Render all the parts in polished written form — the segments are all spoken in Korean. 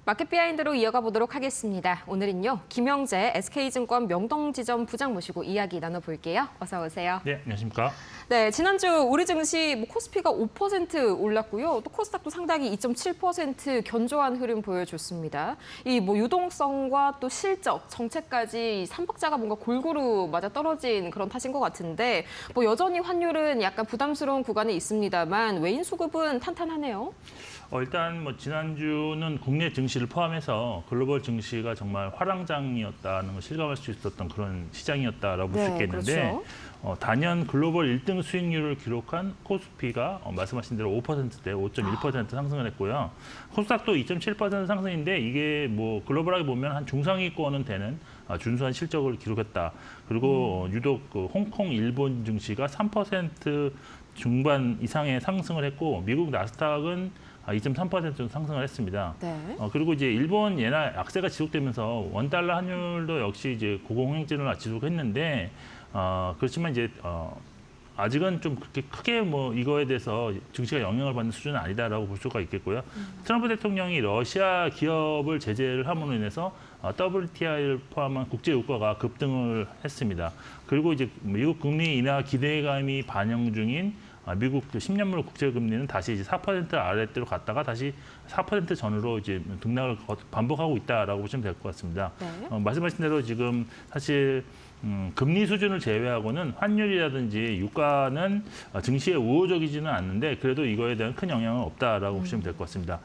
마켓 비하인드로 이어가 보도록 하겠습니다. 오늘은요, 김영재 SK증권 명동지점 부장 모시고 이야기 나눠볼게요. 어서 오세요. 네, 안녕하십니까. 네, 지난주 우리 증시 코스피가 5% 올랐고요. 또 코스닥도 상당히 2.7% 견조한 흐름 보여줬습니다. 이 유동성과 또 실적, 정책까지 삼박자가 뭔가 골고루 맞아 떨어진 그런 탓인 것 같은데 여전히 환율은 약간 부담스러운 구간에 있습니다만 외인 수급은 탄탄하네요. 일단 지난주는 국내 증시를 포함해서 글로벌 증시가 정말 화랑장이었다는 걸 실감할 수 있었던 그런 시장이었다라고 볼 수 있겠는데 그렇죠. 단연 글로벌 1등 수익률을 기록한 코스피가 말씀하신 대로 5%대 5.1% 상승을 했고요. 코스닥도 2.7% 상승인데 이게 글로벌하게 보면 한 중상위권은 되는 준수한 실적을 기록했다. 그리고 유독 홍콩, 일본 증시가 3% 중반 이상의 상승을 했고 미국 나스닥은 2.3% 상승을 했습니다. 네. 그리고 이제 일본 예나 약세가 지속되면서 원달러 환율도 역시 이제 고공행진을 지속했는데 그렇지만 이제 아직은 좀 그렇게 크게 이거에 대해서 증시가 영향을 받는 수준은 아니다라고 볼 수가 있겠고요. 트럼프 대통령이 러시아 기업을 제재를 함으로 인해서 WTI를 포함한 국제 유가가 급등을 했습니다. 그리고 이제 미국 금리 인하 기대감이 반영 중인 미국 10년물 국채금리는 다시 이제 4% 아래대로 갔다가 다시 4% 전으로 이제 등락을 반복하고 있다라고 보시면 될 것 같습니다. 네. 말씀하신 대로 지금 사실 금리 수준을 제외하고는 환율이라든지 유가는 증시에 우호적이지는 않는데 그래도 이거에 대한 큰 영향은 없다라고 보시면 될 것 같습니다.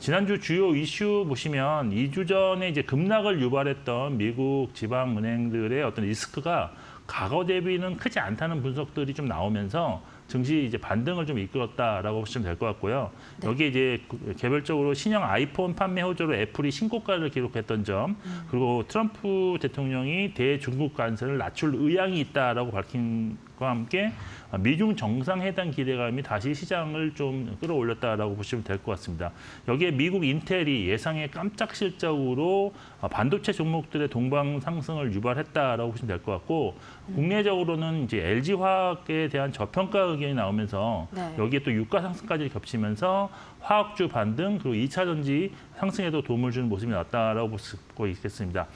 지난주 주요 이슈 보시면 2주 전에 이제 급락을 유발했던 미국 지방은행들의 어떤 리스크가 과거 대비는 크지 않다는 분석들이 좀 나오면서 증시 이제 반등을 좀 이끌었다라고 보시면 될 것 같고요. 네. 여기에 이제 개별적으로 신형 아이폰 판매 호조로 애플이 신고가를 기록했던 점, 그리고 트럼프 대통령이 대중국 관세를 낮출 의향이 있다라고 밝힌 것과 함께 미중 정상회담 기대감이 다시 시장을 좀 끌어올렸다라고 보시면 될 것 같습니다. 여기에 미국 인텔이 예상의 깜짝 실적으로 반도체 종목들의 동방 상승을 유발했다라고 보시면 될 것 같고 국내적으로는 이제 LG화학에 대한 저평가 의견이 나오면서 네. 여기에 또 유가 상승까지 겹치면서 화학주 반등 그리고 2차 전지 상승에도 도움을 주는 모습이 나왔다라고 볼 수 있겠습니다.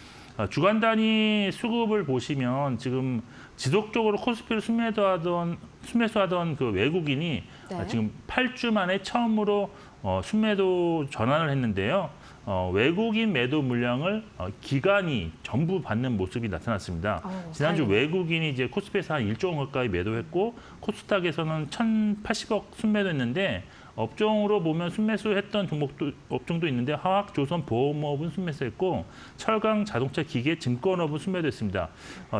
주간 단위 수급을 보시면 지금 지속적으로 코스피를 순매수하던 그 외국인이 네. 지금 8주 만에 처음으로 순매도 전환을 했는데요. 외국인 매도 물량을 기관이 전부 받는 모습이 나타났습니다. 지난주 다행이네요. 외국인이 이제 코스피에서 한 1조 원 가까이 매도했고 코스닥에서는 1,080억 순매도했는데 업종으로 보면 순매수했던 업종도 있는데 화학, 조선, 보험업은 순매수했고 철강, 자동차, 기계, 증권업은 순매도했습니다.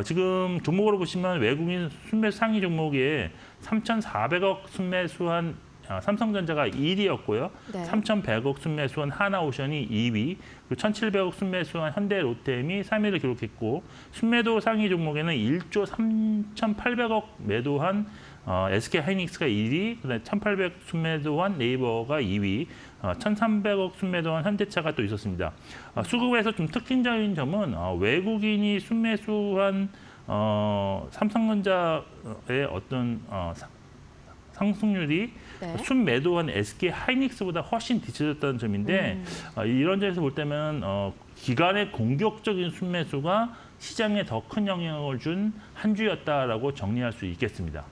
지금 종목으로 보시면 외국인 순매수 상위 종목에 3,400억 순매수한 삼성전자가 1위였고요. 네. 3,100억 순매수한 하나오션이 2위, 그리고 1,700억 순매수한 현대 롯데임이 3위를 기록했고 순매도 상위 종목에는 1조 3,800억 매도한 SK 하이닉스가 1위, 그다음에 1,800 순매도한 네이버가 2위, 1,300억 순매도한 현대차가 또 있었습니다. 수급에서 좀 특징적인 점은 외국인이 순매수한 삼성전자의 어떤 상승률이 네. 순매도한 SK 하이닉스보다 훨씬 뒤쳐졌다는 점인데 이런 점에서 볼 때면 기관의 공격적인 순매수가 시장에 더 큰 영향을 준 한 주였다라고 정리할 수 있겠습니다.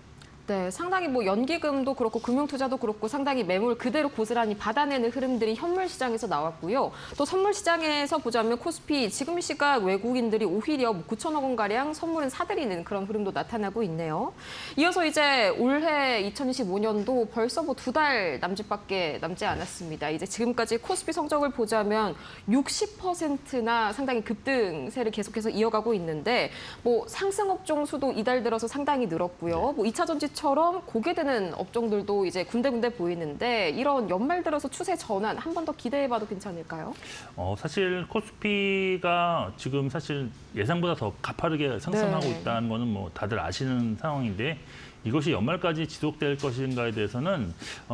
네, 상당히 연기금도 그렇고 금융투자도 그렇고 상당히 매물 그대로 고스란히 받아내는 흐름들이 현물 시장에서 나왔고요. 또 선물 시장에서 보자면 코스피 지금 이 시각 외국인들이 오히려 9천억 원가량 선물은 사들이는 그런 흐름도 나타나고 있네요. 이어서 이제 올해 2025년도 벌써 2달 남짓밖에 남지 않았습니다. 이제 지금까지 코스피 성적을 보자면 60%나 상당히 급등세를 계속해서 이어가고 있는데 상승 업종 수도 이달 들어서 상당히 늘었고요. 2차 전지 처럼 고개되는 업종들도 이제 군데군데 보이는데 이런 연말 들어서 추세 전환 한 번 더 기대해봐도 괜찮을까요? 사실 코스피가 지금 사실 예상보다 더 가파르게 상승하고 네. 있다는 거는 다들 아시는 상황인데 이것이 연말까지 지속될 것인가에 대해서는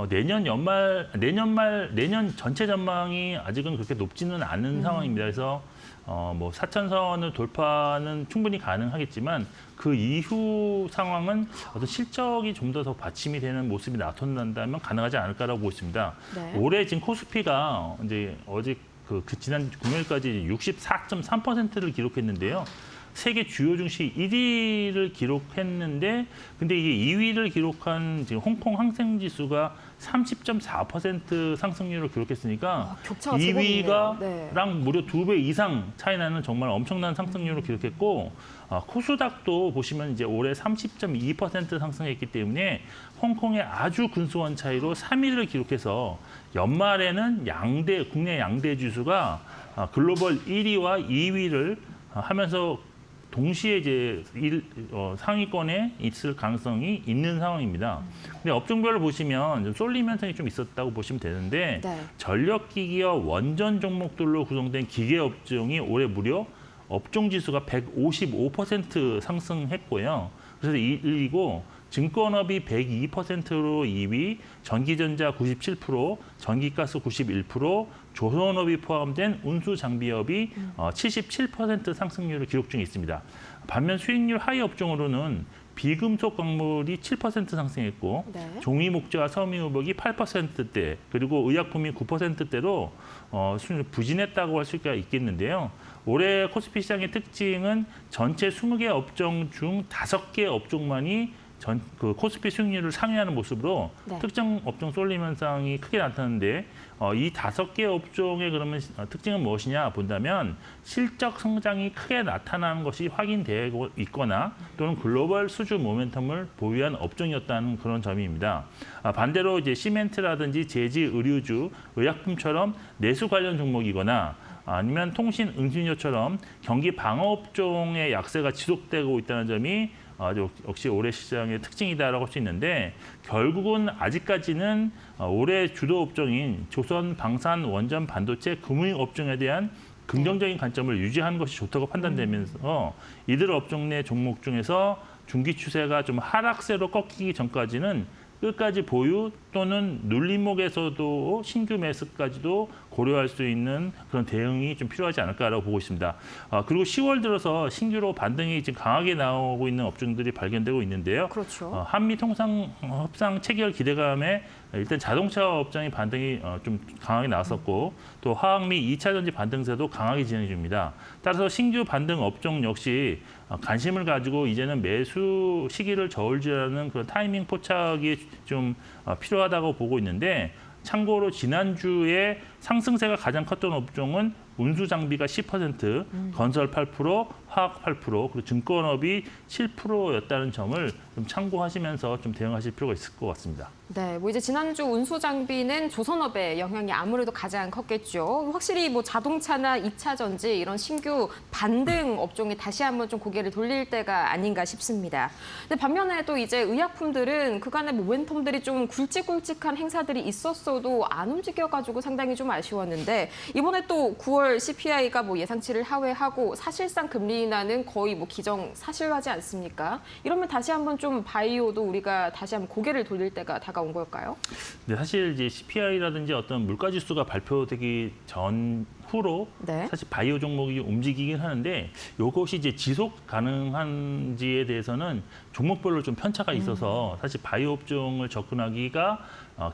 내년 전체 전망이 아직은 그렇게 높지는 않은 상황입니다. 그래서 4천선을 돌파는 충분히 가능하겠지만 그 이후 상황은 어떤 실적이 좀 더 받침이 되는 모습이 나타난다면 가능하지 않을까라고 보고 있습니다. 네. 올해 지금 코스피가 이제 그 지난 금요일까지 64.3%를 기록했는데요. 세계 주요 증시 1위를 기록했는데, 근데 이게 2위를 기록한 지금 홍콩 항생 지수가 30.4% 상승률을 기록했으니까 격차가 2위가랑 네. 무려 2배 이상 차이 나는 정말 엄청난 상승률을 기록했고, 코스닥도 보시면 이제 올해 30.2% 상승했기 때문에 홍콩의 아주 근소한 차이로 3위를 기록해서 연말에는 국내 양대 지수가 글로벌 1위와 2위를 하면서 동시에 이제 상위권에 있을 가능성이 있는 상황입니다. 근데 업종별로 보시면 좀 쏠림 현상이 좀 있었다고 보시면 되는데 네. 전력기기와 원전 종목들로 구성된 기계 업종이 올해 무려 업종 지수가 155% 상승했고요. 그래서 1위고 증권업이 102%로 2위, 전기전자 97%, 전기가스 91%, 조선업이 포함된 운수장비업이 77% 상승률을 기록 중에 있습니다. 반면 수익률 하위 업종으로는 비금속 광물이 7% 상승했고 네. 종이 목재와 섬유의복이 8%대 그리고 의약품이 9%대로 부진했다고 할 수가 있겠는데요. 올해 코스피 시장의 특징은 전체 20개 업종 중 5개 업종만이 코스피 수익률을 상회하는 모습으로 네. 특정 업종 쏠림 현상이 크게 나타나는데 이 5개 업종의 그러면 특징은 무엇이냐 본다면 실적 성장이 크게 나타나는 것이 확인되고 있거나 또는 글로벌 수주 모멘텀을 보유한 업종이었다는 그런 점입니다. 반대로 이제 시멘트라든지 제지, 의류주, 의약품처럼 내수 관련 종목이거나 아니면 통신, 응신료처럼 경기 방어 업종의 약세가 지속되고 있다는 점이 역시 올해 시장의 특징이다라고 할 수 있는데 결국은 아직까지는 올해 주도 업종인 조선, 방산, 원전, 반도체, 금융 업종에 대한 긍정적인 관점을 유지하는 것이 좋다고 판단되면서 이들 업종 내 종목 중에서 중기 추세가 좀 하락세로 꺾이기 전까지는 끝까지 보유 또는 눌림목에서도 신규 매수까지도 고려할 수 있는 그런 대응이 좀 필요하지 않을까라고 보고 있습니다. 그리고 10월 들어서 신규로 반등이 지금 강하게 나오고 있는 업종들이 발견되고 있는데요. 그렇죠. 한미 통상 협상 체결 기대감에 일단 자동차 업종의 반등이 좀 강하게 나왔었고 또 화학 및 2차 전지 반등세도 강하게 진행 중입니다. 따라서 신규 반등 업종 역시 관심을 가지고 이제는 매수 시기를 저울질하는 그런 타이밍 포착이 좀 필요하다고 보고 있는데 참고로 지난주에 상승세가 가장 컸던 업종은 운수장비가 10%, 건설 8%, 화학 8%, 그리고 증권업이 7%였다는 점을 좀 참고하시면서 좀 대응하실 필요가 있을 것 같습니다. 네, 뭐 이제 지난주 운수 장비는 조선업의 영향이 아무래도 가장 컸겠죠. 확실히 뭐 자동차나 2차 전지 이런 신규 반등 업종에 다시 한번 좀 고개를 돌릴 때가 아닌가 싶습니다. 근데 반면에 또 이제 의약품들은 그간의 모멘텀들이 좀 굵직굵직한 행사들이 있었어도 안 움직여가지고 상당히 좀 아쉬웠는데 이번에 또 9월 CPI가 뭐 예상치를 하회하고 사실상 금리 인하는 거의 뭐 기정사실화지 않습니까? 이러면 다시 한번 좀 바이오도 우리가 다시 한번 고개를 돌릴 때가 다가온 걸까요? 네, 사실 이제 CPI라든지 어떤 물가 지수가 발표되기 전후로 네. 사실 바이오 종목이 움직이긴 하는데 이것이 이제 지속 가능한지에 대해서는 종목별로 좀 편차가 있어서 사실 바이오 업종을 접근하기가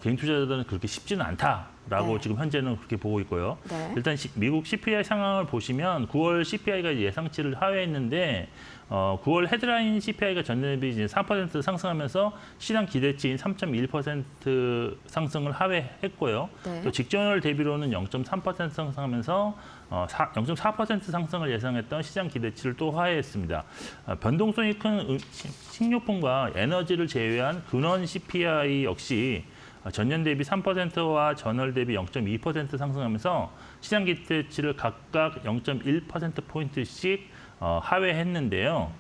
개인 투자자들은 그렇게 쉽지는 않다라고 네. 지금 현재는 그렇게 보고 있고요. 네. 일단 미국 CPI 상황을 보시면 9월 CPI가 예상치를 하회했는데 9월 헤드라인 CPI가 전년 대비 이제 3% 상승하면서 시장 기대치인 3.1% 상승을 하회했고요. 네. 또 직전월 대비로는 0.3% 상승하면서 0.4% 상승을 예상했던 시장 기대치를 또 하회했습니다. 변동성이 큰 식료품과 에너지를 제외한 근원 CPI 역시 전년 대비 3%와 전월 대비 0.2% 상승하면서 시장 기대치를 각각 0.1%포인트씩 하회했는데요.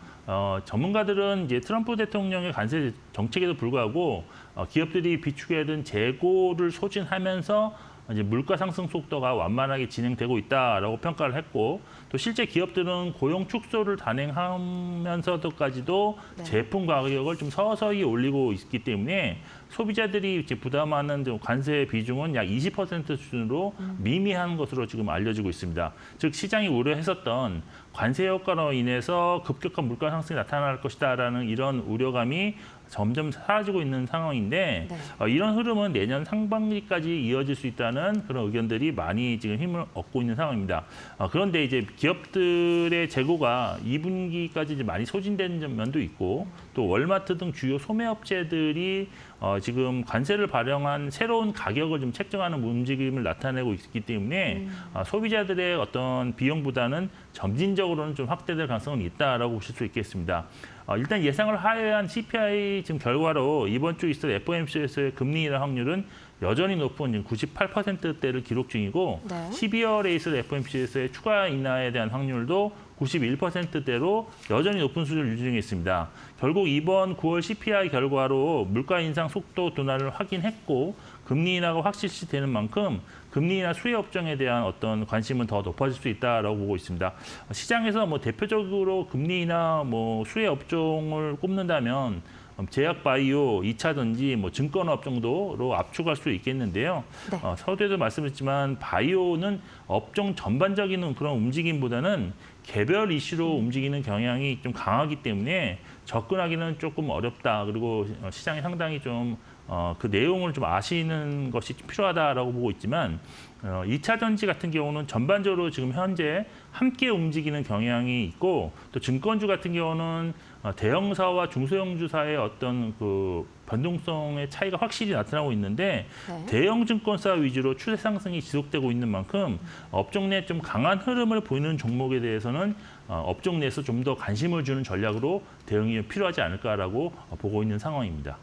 전문가들은 이제 트럼프 대통령의 관세 정책에도 불구하고 기업들이 비축해야 된 재고를 소진하면서 이제 물가 상승 속도가 완만하게 진행되고 있다라고 평가를 했고 또 실제 기업들은 고용 축소를 단행하면서도까지도 네. 제품 가격을 좀 서서히 올리고 있기 때문에 소비자들이 이제 부담하는 좀 관세 비중은 약 20% 수준으로 미미한 것으로 지금 알려지고 있습니다. 즉 시장이 우려했었던 관세 효과로 인해서 급격한 물가 상승이 나타날 것이다라는 이런 우려감이 점점 사라지고 있는 상황인데 네. 이런 흐름은 내년 상반기까지 이어질 수 있다는 그런 의견들이 많이 지금 힘을 얻고 있는 상황입니다. 그런데 이제 기업들의 재고가 2분기까지 이제 많이 소진된 면도 있고 또 월마트 등 주요 소매업체들이 지금 관세를 발행한 새로운 가격을 좀 책정하는 움직임을 나타내고 있기 때문에 소비자들의 어떤 비용 부담은 점진적으로는 좀 확대될 가능성은 있다라고 보실 수 있겠습니다. 일단 예상을 하회한 CPI 지금 결과로 이번 주 있을 FOMC에서의 금리 인하 확률은 여전히 높은 98%대를 기록 중이고 네. 12월에 있을 FOMC에서의 추가 인하에 대한 확률도 91%대로 여전히 높은 수준을 유지 중에 있습니다. 결국 이번 9월 CPI 결과로 물가 인상 속도 둔화를 확인했고 금리 인하가 확실시되는 만큼 금리 인하 수혜 업종에 대한 어떤 관심은 더 높아질 수 있다라고 보고 있습니다. 시장에서 뭐 대표적으로 금리 인하 수혜 업종을 꼽는다면 제약 바이오, 2차 전지, 증권업 정도로 압축할 수 있겠는데요. 네. 서두에도 말씀드렸지만 바이오는 업종 전반적인 그런 움직임보다는 개별 이슈로 움직이는 경향이 좀 강하기 때문에 접근하기는 조금 어렵다. 그리고 시장이 상당히 좀 그 내용을 좀 아시는 것이 필요하다라고 보고 있지만 2차 전지 같은 경우는 전반적으로 지금 현재 함께 움직이는 경향이 있고 또 증권주 같은 경우는 대형사와 중소형주사의 어떤 그 변동성의 차이가 확실히 나타나고 있는데 네. 대형 증권사 위주로 추세 상승이 지속되고 있는 만큼 업종 내 좀 강한 흐름을 보이는 종목에 대해서는 업종 내에서 좀 더 관심을 주는 전략으로 대응이 필요하지 않을까라고 보고 있는 상황입니다.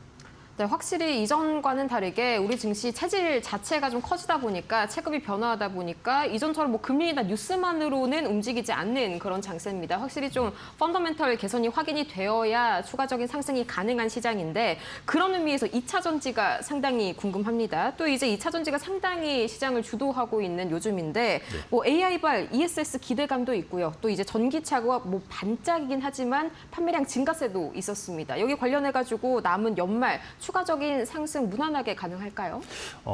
네, 확실히 이전과는 다르게 우리 증시 체질 자체가 좀 커지다 보니까 체급이 변화하다 보니까 이전처럼 금리 인하 뉴스만으로는 움직이지 않는 그런 장세입니다. 확실히 좀 펀더멘털 개선이 확인이 되어야 추가적인 상승이 가능한 시장인데 그런 의미에서 2차 전지가 상당히 궁금합니다. 또 이제 2차 전지가 상당히 시장을 주도하고 있는 요즘인데 AI발, ESS 기대감도 있고요. 또 이제 전기차가 반짝이긴 하지만 판매량 증가세도 있었습니다. 여기 관련해 가지고 남은 연말 추가적인 상승 무난하게 가능할까요?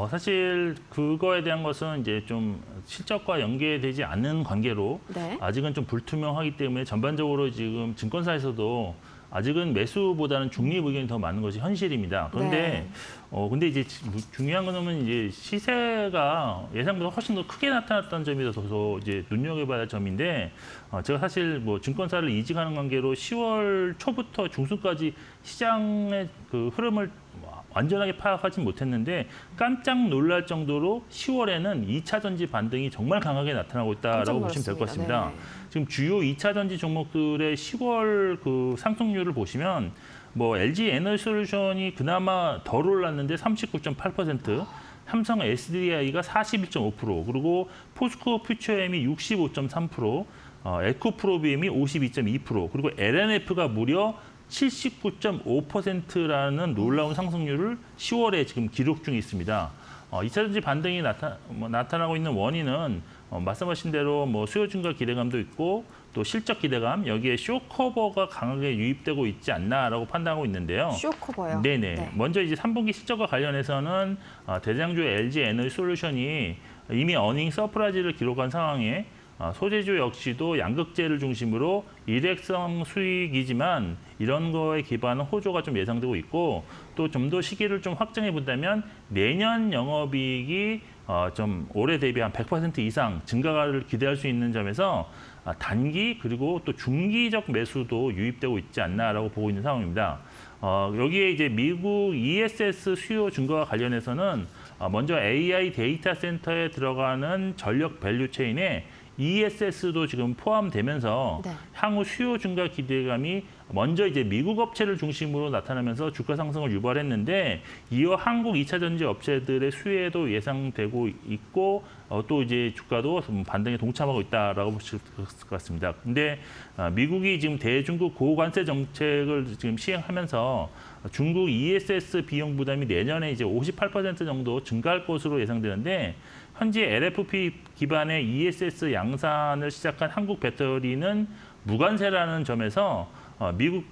사실 그거에 대한 것은 이제 좀 실적과 연계되지 않는 관계로 네. 아직은 좀 불투명하기 때문에 전반적으로 지금 증권사에서도 아직은 매수보다는 중립 의견이 더 많은 것이 현실입니다. 그런데 근데 이제 중요한 거는 이제 시세가 예상보다 훨씬 더 크게 나타났다는 점이 더 이제 눈여겨봐야 할 점인데 제가 사실 증권사를 이직하는 관계로 10월 초부터 중순까지 시장의 그 흐름을 완전하게 파악하지 못했는데 깜짝 놀랄 정도로 10월에는 2차 전지 반등이 정말 강하게 나타나고 있다라고 보시면 될 것 같습니다. 네. 지금 주요 2차 전지 종목들의 10월 그 상승률을 보시면 LG 에너지솔루션이 그나마 덜 올랐는데 39.8%, 삼성 SDI가 41.5%, 그리고 포스코 퓨처엠이 65.3%, 에코프로비엠이 52.2%, 그리고 LNF가 무려 79.5%라는 놀라운 상승률을 10월에 지금 기록 중에 있습니다. 2차 전지 반등이 나타나고 있는 원인은 말씀하신 대로 수요 증가 기대감도 있고 또 실적 기대감, 여기에 쇼커버가 강하게 유입되고 있지 않나라고 판단하고 있는데요. 쇼커버요? 네네. 네. 먼저 이제 3분기 실적과 관련해서는 대장주 LG 에너지솔루션이 이미 어닝 서프라이즈를 기록한 상황에 소재주 역시도 양극재를 중심으로 일회성 수익이지만 이런 거에 기반한 호조가 좀 예상되고 있고 또 좀 더 시기를 좀 확정해 본다면 내년 영업이익이 좀 올해 대비 한 100% 이상 증가를 기대할 수 있는 점에서 단기 그리고 또 중기적 매수도 유입되고 있지 않나라고 보고 있는 상황입니다. 여기에 이제 미국 ESS 수요 증가와 관련해서는 먼저 AI 데이터 센터에 들어가는 전력 밸류 체인에 ESS도 지금 포함되면서 네. 향후 수요 증가 기대감이 먼저 이제 미국 업체를 중심으로 나타나면서 주가 상승을 유발했는데 이어 한국 2차 전지 업체들의 수혜도 예상되고 있고 또 이제 주가도 반등에 동참하고 있다라고 볼 수 있을 것 같습니다. 근데 미국이 지금 대중국 고관세 정책을 지금 시행하면서 중국 ESS 비용 부담이 내년에 이제 58% 정도 증가할 것으로 예상되는데 현재 LFP 기반의 ESS 양산을 시작한 한국 배터리는 무관세라는 점에서 미국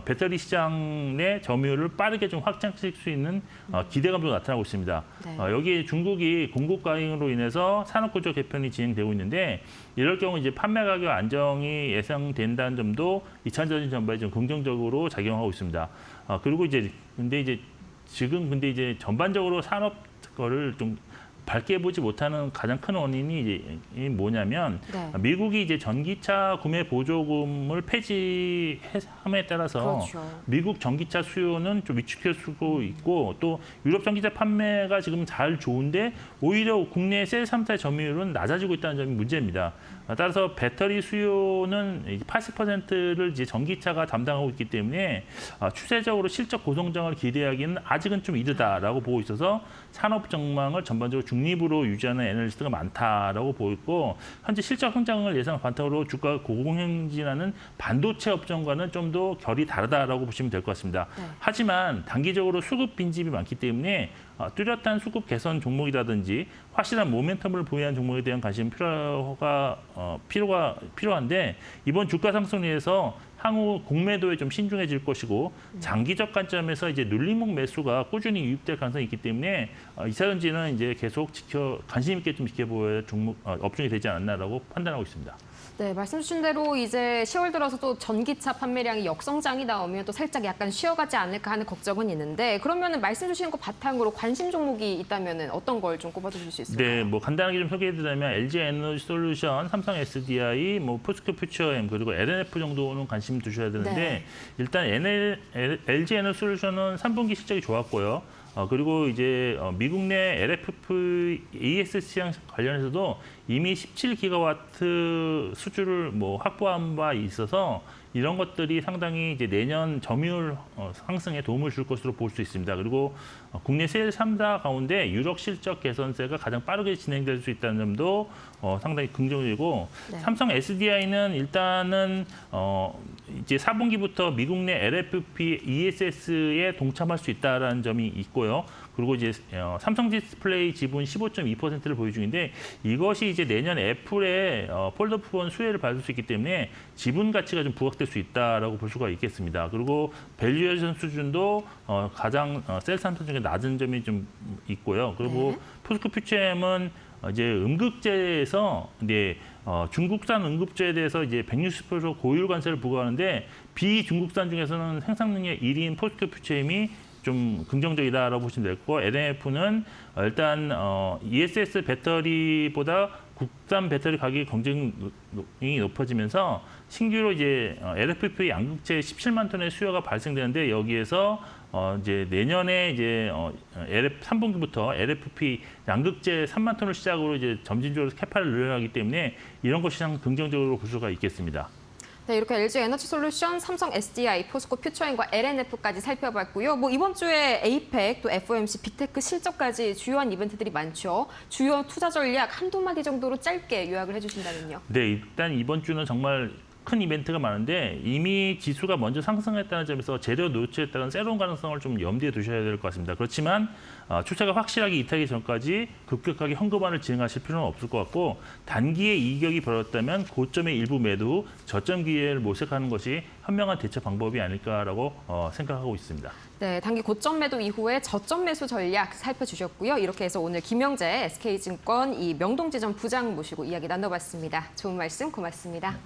배터리 시장 내 점유율을 빠르게 좀 확장시킬 수 있는 기대감도 나타나고 있습니다. 네. 여기 중국이 공급 과잉으로 인해서 산업구조 개편이 진행되고 있는데 이럴 경우 이제 판매 가격 안정이 예상된다는 점도 2차 전지 전반에 좀 긍정적으로 작용하고 있습니다. 그리고 이제 지금 전반적으로 산업 거를 좀 밝게 보지 못하는 가장 큰 원인이 이제 뭐냐면 네. 미국이 이제 전기차 구매 보조금을 폐지함에 따라서 그렇죠. 미국 전기차 수요는 좀 위축될 수도 있고 또 유럽 전기차 판매가 지금 잘 좋은데 오히려 국내 셀 3사의 점유율은 낮아지고 있다는 점이 문제입니다. 따라서 배터리 수요는 80%를 이제 전기차가 담당하고 있기 때문에 추세적으로 실적 고성장을 기대하기는 아직은 좀 이르다라고 보고 있어서 산업 전망을 전반적으로 중립으로 유지하는 애널리스트가 많다라고 보고 있고 현재 실적 성장을 예상 바탕으로 주가 고공행진하는 반도체 업종과는 좀 더 결이 다르다라고 보시면 될 것 같습니다. 네. 하지만 단기적으로 수급 빈집이 많기 때문에 뚜렷한 수급 개선 종목이라든지 확실한 모멘텀을 보유한 종목에 대한 관심 필요한데 이번 주가 상승에 의해서 향후 공매도에 좀 신중해질 것이고 장기적 관점에서 이제 눌림목 매수가 꾸준히 유입될 가능성이 있기 때문에 이차전지는 이제 계속 관심 있게 좀 지켜보아야 업종이 되지 않았나라고 판단하고 있습니다. 네, 말씀 주신 대로 이제 10월 들어서 또 전기차 판매량이 역성장이 나오면 또 살짝 약간 쉬어가지 않을까 하는 걱정은 있는데 그러면은 말씀 주신 거 바탕으로 관심 종목이 있다면은 어떤 걸 좀 꼽아주실 수 있을까요? 네, 뭐 간단하게 좀 소개해드리자면 LG 에너지 솔루션, 삼성 SDI, 뭐 포스코 퓨처엠 그리고 LNF 정도는 관심 두셔야 되는데 네. 일단 LG 에너지 솔루션은 3분기 실적이 좋았고요. 그리고 이제 미국 내 LFP ES 시장 관련해서도 이미 17기가와트 수주를 뭐 확보한 바 있어서 이런 것들이 상당히 이제 내년 점유율 상승에 도움을 줄 것으로 볼 수 있습니다. 그리고 국내 세일 3사 가운데 유력 실적 개선세가 가장 빠르게 진행될 수 있다는 점도 상당히 긍정적이고 네. 삼성 SDI는 일단은 이제 4분기부터 미국 내 LFP ESS에 동참할 수 있다라는 점이 있고요. 그리고 이제 삼성 디스플레이 지분 15.2%를 보유 중인데 이것이 이제 내년 애플의 폴더폰 수혜를 받을 수 있기 때문에 지분 가치가 좀 부각될 수 있다라고 볼 수가 있겠습니다. 그리고 밸류에이션 수준도 가장 셀 3사 중에 낮은 점이 좀 있고요. 그리고 네. 포스코 퓨처엠은 이제 음극재에서 이제 중국산 응급제에 대해서 이제 160% 고율 관세를 부과하는데 비중국산 중에서는 생산 능력 1위인 포스코 퓨처엠이 좀 긍정적이다라고 보시면 될 거고 LNF는 일단 ESS 배터리보다 국산 배터리 가격의 경쟁이 높아지면서 신규로 이제 LFP 양극재 17만 톤의 수요가 발생되는데 여기에서 이제 내년에 이제 3분기부터 LFP 양극재 3만 톤을 시작으로 이제 점진적으로 캐파를 늘려나가기 때문에 이런 것이 상 긍정적으로 볼 수가 있겠습니다. 네, 이렇게 LG 에너지 솔루션, 삼성 SDI, 포스코 퓨처엠과 LNF까지 살펴봤고요. 뭐 이번 주에 에이펙, 또 FOMC, 빅테크 실적까지 주요한 이벤트들이 많죠. 주요 투자 전략 한두 마디 정도로 짧게 요약을 해주신다면요. 네, 일단 이번 주는 정말 큰 이벤트가 많은데 이미 지수가 먼저 상승했다는 점에서 재료 노출에 따른 새로운 가능성을 좀 염두에 두셔야 될 것 같습니다. 그렇지만 추세가 확실하게 이탈하기 전까지 급격하게 현금화를 진행하실 필요는 없을 것 같고 단기에 이격이 벌어졌다면 고점의 일부 매도, 저점 기회를 모색하는 것이 현명한 대처 방법이 아닐까라고 생각하고 있습니다. 네, 단기 고점 매도 이후에 저점 매수 전략 살펴주셨고요. 이렇게 해서 오늘 김영재 SK증권 이 명동지점 부장 모시고 이야기 나눠봤습니다. 좋은 말씀 고맙습니다.